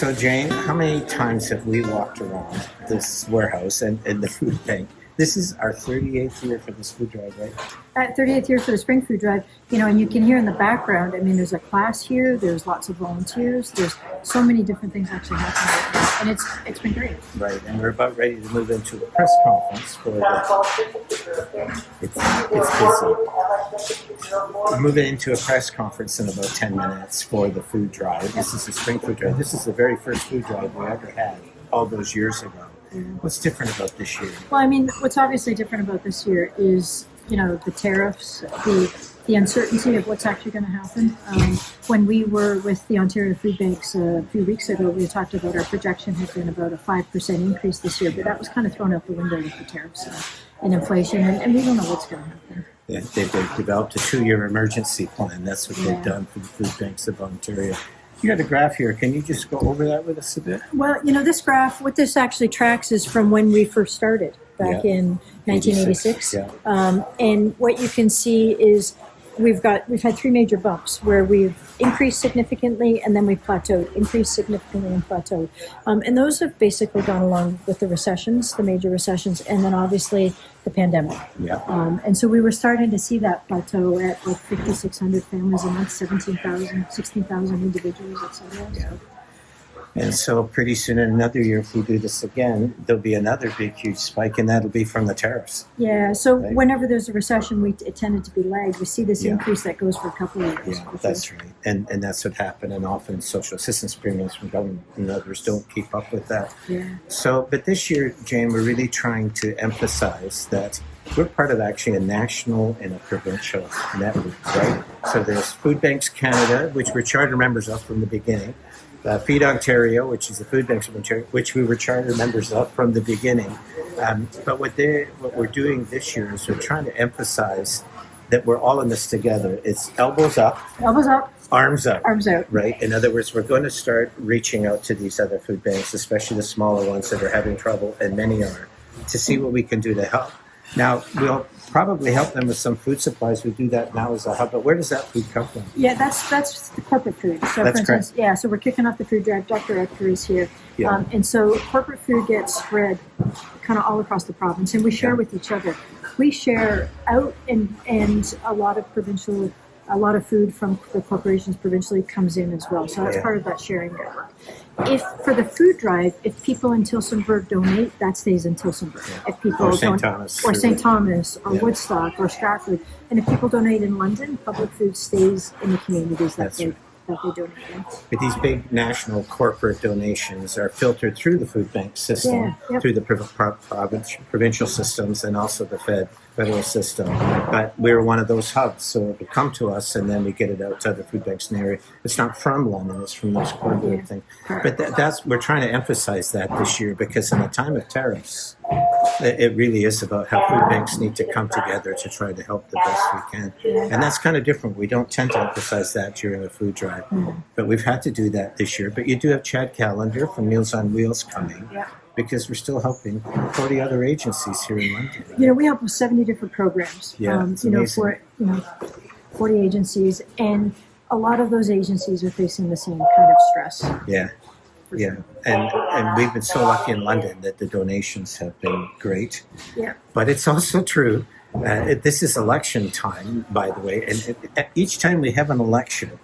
So, Jane, how many times have we walked around this warehouse and the food bank? This is our 38th year for this food drive, right? 38th year for the Spring Food Drive, and you can hear in the background, I mean, there's a class here, there's lots of volunteers, there's so many different things actually happening right now, and it's been great. Right, and we're about ready to move into a press conference for it's busy. We're moving into a press conference in about 10 minutes for the food drive. This is the Spring Food Drive. This is the very first food drive we ever had all those years ago. What's different about this year? Well, I mean, what's obviously different about this year is, the tariffs, the uncertainty of what's actually going to happen. When we were with the Ontario Food Banks a few weeks ago, we talked about our projection had been about a 5% increase this year, but that was kind of thrown out the window with the tariffs and inflation, and we don't know what's going to happen. Yeah, they've developed a 2-year emergency plan. That's what they've done for the food banks of Ontario. You got a graph here. Can you just go over that with us a bit? Well, this graph, what this actually tracks is from when we first started back in 1986. And what you can see is we've had 3 major bumps where we've increased significantly and then we've plateaued, increased significantly and plateaued. And those have basically gone along with the recessions, the major recessions, and then obviously the pandemic. And so we were starting to see that plateau at like 5,600 families a month, 17,000, 16,000 individuals, et cetera. So. And so pretty soon in another year, if we do this again, there'll be another big, huge spike, and that'll be from the tariffs. Yeah, so whenever there's a recession, it tended to be lagged. We see this increase that goes for a couple of years. Yeah, that's right. And that's what happened. And often social assistance premiums from government and others don't keep up with that. Yeah. So, but this year, Jane, we're really trying to emphasize that we're part of actually a national and a provincial network, right? So there's Food Banks Canada, which we're charter members of from the beginning. Feed Ontario, which is the Food Banks of Ontario, which we were charter members of from the beginning. But what we're doing this year is we're trying to emphasize that we're all in this together. It's elbows up, arms up, right? In other words, we're going to start reaching out to these other food banks, especially the smaller ones that are having trouble, and many are, to see what we can do to help. Now, we'll probably help them with some food supplies. We do that now as a hub, but where does that food come from? Yeah, that's the corporate food. So that's for instance, so we're kicking off the food drive. Dr. Edgar is here. And so corporate food gets spread kind of all across the province, and we share with each other. We share out, and a lot of food from the corporations provincially comes in as well. So that's part of that sharing network. If for the food drive, if people in Tillsonburg donate, that stays in Tillsonburg. If people or St. Thomas, or St. Thomas, or Woodstock, or Stratford, and if people donate in London, public food stays in the communities that they donate in. But these big national corporate donations are filtered through the food bank system, through the provincial systems, and also the federal system. But we're one of those hubs, so it will come to us, and then we get it out to other food banks in the area. It's not from London; it's from those corporate things. But that's we're trying to emphasize that this year, because in a time of tariffs, it really is about how food banks need to come together to try to help the best we can. And that's kind of different. We don't tend to emphasize that during a food drive, but we've had to do that this year. But you do have Chad Callender from Meals on Wheels coming. Because we're still helping 40 other agencies here in London. Right? We help with 70 different programs. For 40 agencies, and a lot of those agencies are facing the same kind of stress. And we've been so lucky in London that the donations have been great. But it's also true. This is election time, by the way, and each time we have an election,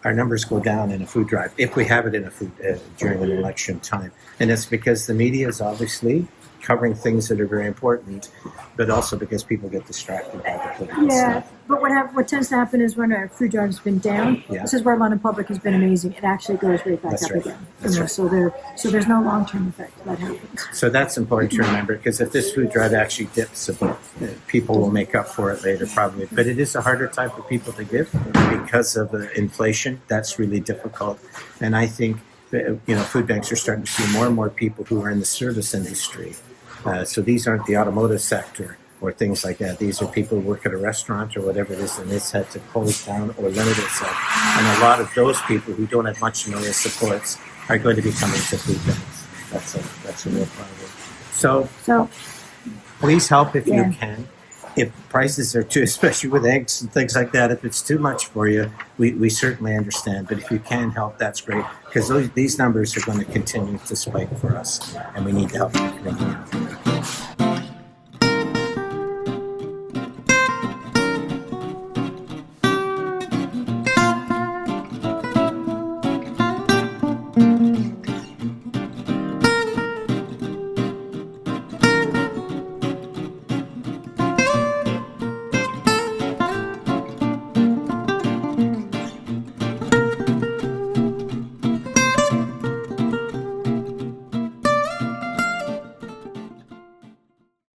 our numbers go down in a food drive, if we have it in a food during an election time. And it's because the media is obviously covering things that are very important, but also because people get distracted by the political stuff. But what tends to happen is when our food drive has been down, this is where London Public has been amazing. It actually goes right back up again. So there's no long-term effect that happens. So that's important to remember, because if this food drive actually dips a bit, people will make up for it later probably. But it is a harder time for people to give because of the inflation. That's really difficult. And I think food banks are starting to see more and more people who are in the service industry. So these aren't the automotive sector or things like that. These are people who work at a restaurant or whatever it is, and it's had to close down or limit itself. And a lot of those people who don't have much in the way of supports are going to be coming to food banks. That's a real problem. So please help if you can. If prices are too, especially with eggs and things like that, if it's too much for you, we certainly understand. But if you can help, that's great. because these numbers are going to continue to spike for us, and we need to help the community.